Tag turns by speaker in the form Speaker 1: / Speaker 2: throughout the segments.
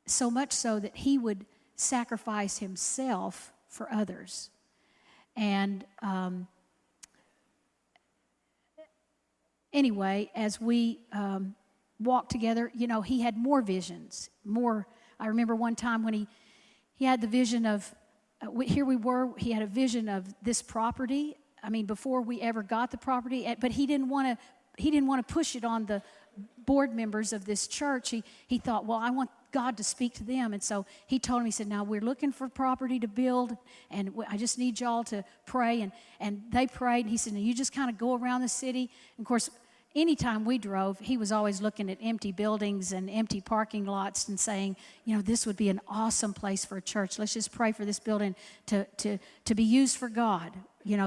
Speaker 1: so much so that he would sacrifice himself for others. And anyway, as we walked together, he had more visions. I remember one time when he had the vision of, here we were, he had a vision of this property. I mean, before we ever got the property, but he didn't want to push it on the board members of this church. He thought, well, I want God to speak to them. And so he told him, he said, now we're looking for property to build, and I just need y'all to pray. And they prayed, and he said, now you just kind of go around the city. And of course, anytime we drove, he was always looking at empty buildings and empty parking lots and saying, this would be an awesome place for a church. Let's just pray for this building to be used for God.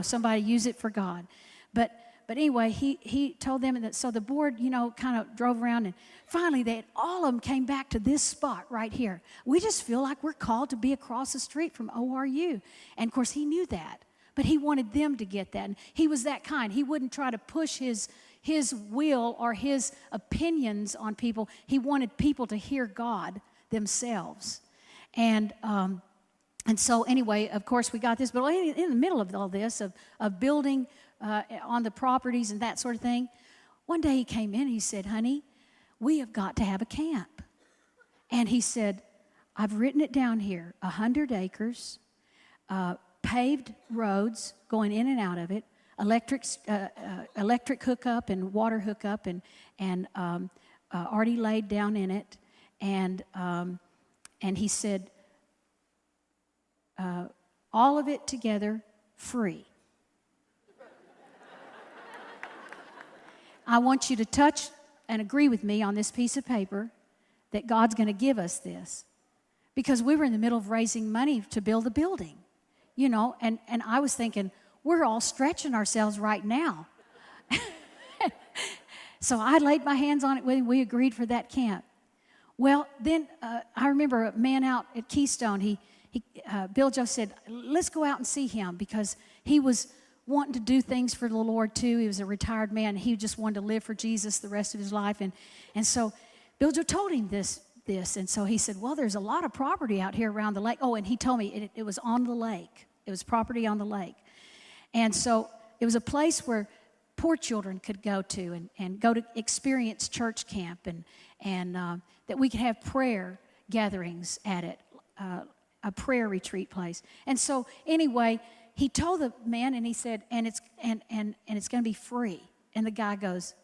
Speaker 1: Somebody use it for God. But anyway, he told them that. So the board, kind of drove around, and finally all of them came back to this spot right here. We just feel like we're called to be across the street from ORU. And of course, he knew that, but he wanted them to get that. And he was that kind. He wouldn't try to push his will or his opinions on people. He wanted people to hear God themselves. And so anyway, of course, we got this. But in the middle of all this, of building on the properties and that sort of thing, one day he came in and he said, honey, we have got to have a camp. And he said, I've written it down here, 100 acres, paved roads going in and out of it, electric hookup and water hookup, and already laid down in it. And he said, all of it together, free. I want you to touch and agree with me on this piece of paper that God's going to give us this. Because we were in the middle of raising money to build the building, and I was thinking, we're all stretching ourselves right now. So I laid my hands on it with him. We agreed for that camp. Well, then I remember a man out at Keystone, Bill Joe said, let's go out and see him, because he was wanting to do things for the Lord too. He was a retired man. He just wanted to live for Jesus the rest of his life. And so Bill Joe told him this. And so he said, well, there's a lot of property out here around the lake. Oh, and he told me it was on the lake. It was property on the lake. And so it was a place where poor children could go to and go to experience church camp, and that we could have prayer gatherings at it, a prayer retreat place. And so anyway, he told the man, and he said, and it's going to be free. And the guy goes,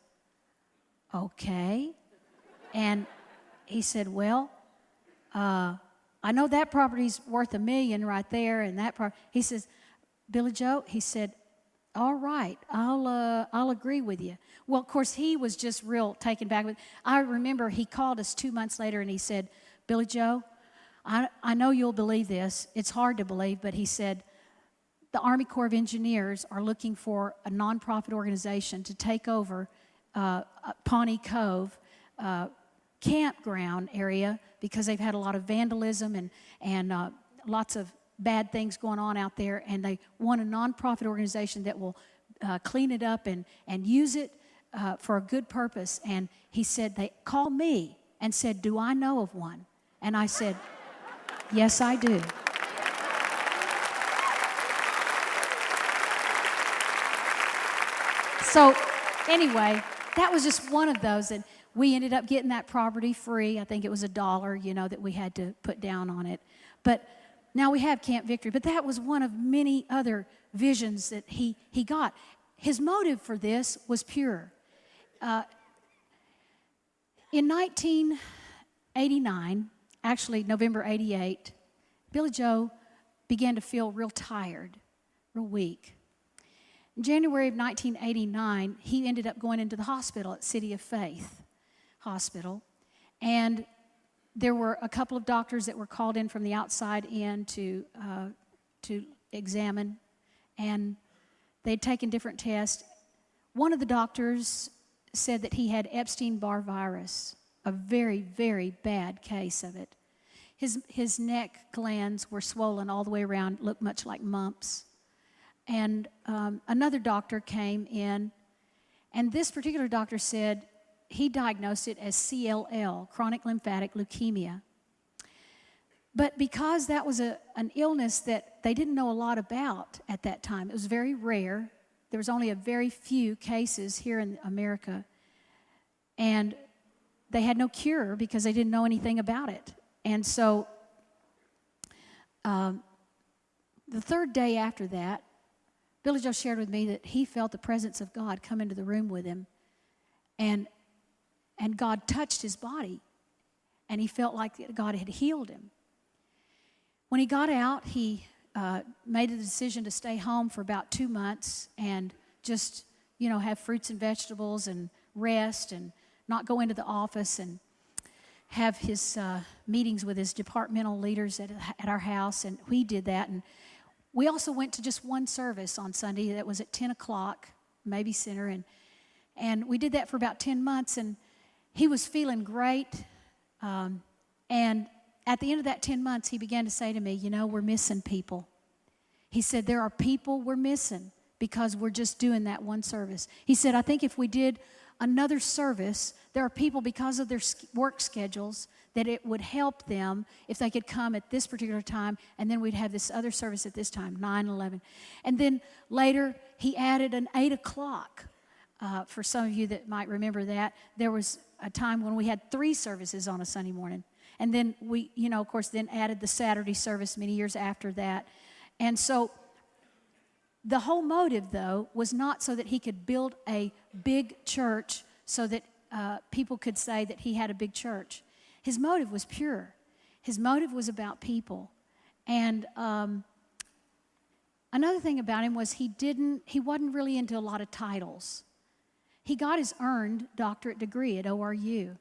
Speaker 1: okay. And he said, well, I know that property's worth $1 million right there, and that part. He says, Billy Joe, he said, all right, I'll agree with you. Well, of course, he was just real taken back with. I remember he called us 2 months later, and he said, Billy Joe, I know you'll believe this. It's hard to believe, but he said, the Army Corps of Engineers are looking for a nonprofit organization to take over Pawnee Cove campground area, because they've had a lot of vandalism and lots of bad things going on out there, and they want a nonprofit organization that will clean it up and use it for a good purpose. And he said, they called me and said, do I know of one? And I said, yes, I do. So anyway, that was just one of those, and we ended up getting that property free. I think it was $1, that we had to put down on it. But now we have Camp Victory. But that was one of many other visions that he got. His motive for this was pure. In 1989, actually November 88, Billy Joe began to feel real tired, real weak. In January of 1989, he ended up going into the hospital at City of Faith Hospital. And there were a couple of doctors that were called in from the outside in to examine. And they'd taken different tests. One of the doctors said that he had Epstein-Barr virus, a very, very bad case of it. His neck glands were swollen all the way around, looked much like mumps. And another doctor came in, and this particular doctor said, he diagnosed it as CLL, chronic lymphatic leukemia. But because that was an illness that they didn't know a lot about at that time, it was very rare. There was only a very few cases here in America. And they had no cure because they didn't know anything about it. And so the third day after that, Billy Joe shared with me that he felt the presence of God come into the room with him. And God touched his body. And he felt like God had healed him. When he got out, he made the decision to stay home for about 2 months and just, have fruits and vegetables and rest and not go into the office and have his meetings with his departmental leaders at our house. And we did that. And we also went to just one service on Sunday that was at 10 o'clock, maybe center. And we did that for about 10 months. And he was feeling great. And at the end of that 10 months, he began to say to me, we're missing people. He said, there are people we're missing because we're just doing that one service. He said, I think if we did another service, there are people because of their work schedules that it would help them if they could come at this particular time, and then we'd have this other service at this time, 9/11. And then later, he added an 8 o'clock. For some of you that might remember that, there was a time when we had 3 services on a Sunday morning. And then we, of course, then added the Saturday service many years after that. And so the whole motive, though, was not so that he could build a big church so that people could say that he had a big church. His motive was pure. His motive was about people. And another thing about him was he wasn't really into a lot of titles. He got his earned doctorate degree at ORU.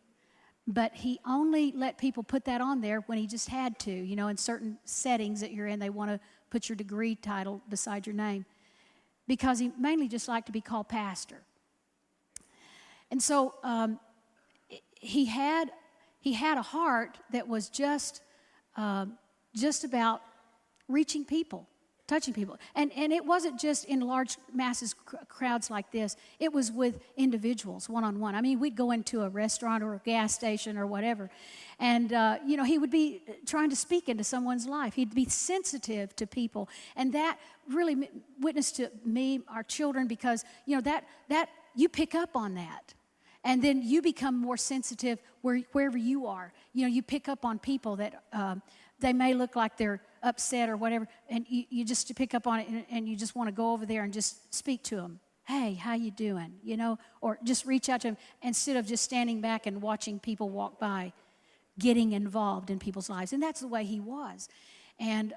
Speaker 1: But he only let people put that on there when he just had to. In certain settings that you're in, they want to put your degree title beside your name. Because he mainly just liked to be called pastor. And so he had a heart that was just about reaching people, touching people. And it wasn't just in large masses, crowds like this. It was with individuals, one-on-one. I mean, we'd go into a restaurant or a gas station or whatever, and, he would be trying to speak into someone's life. He'd be sensitive to people, and that really witnessed to me, our children, because, that you pick up on that. And then you become more sensitive wherever you are. You pick up on people that they may look like they're upset or whatever, and you just pick up on it, and you just want to go over there and just speak to them. Hey, how you doing? Or just reach out to them instead of just standing back and watching people walk by, getting involved in people's lives. And that's the way he was. And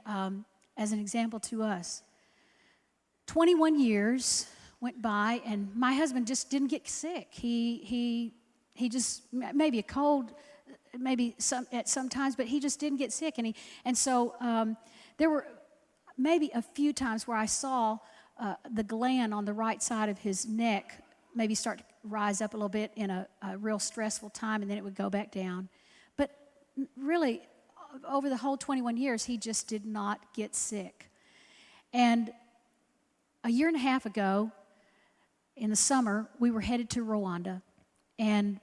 Speaker 1: as an example to us, 21 years went by, and my husband just didn't get sick. He just, maybe a cold, maybe at some times, but he just didn't get sick. And so there were maybe a few times where I saw the gland on the right side of his neck maybe start to rise up a little bit in a real stressful time, and then it would go back down. But really, over the whole 21 years, he just did not get sick. And a year and a half ago, in the summer, we were headed to Rwanda. And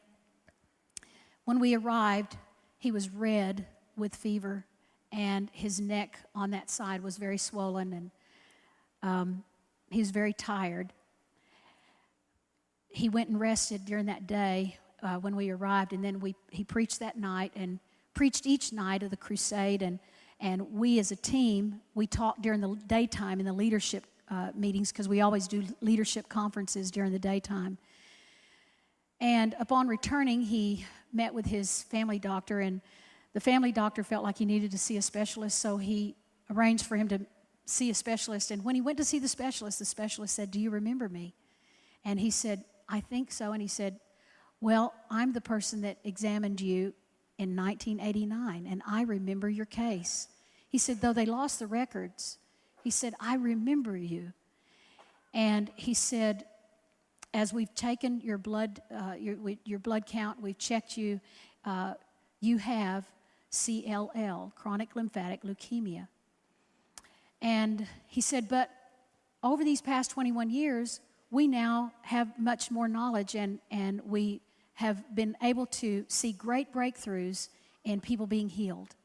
Speaker 1: when we arrived, he was red with fever, and his neck on that side was very swollen, and he was very tired. He went and rested during that day when we arrived, and then he preached that night and preached each night of the crusade. And we as a team, we talked during the daytime in the leadership meetings, because we always do leadership conferences during the daytime. And upon returning, he met with his family doctor, and the family doctor felt like he needed to see a specialist, so he arranged for him to see a specialist. And when he went to see the specialist said, "Do you remember me?" And he said, "I think so." And he said, "Well, I'm the person that examined you in 1989, and I remember your case." He said, "Though they lost the records," he said, "I remember you." And he said, "As we've taken your blood, your blood count, we've checked you, you have CLL, chronic lymphatic leukemia." And he said, "But over these past 21 years, we now have much more knowledge, and we have been able to see great breakthroughs and people being healed.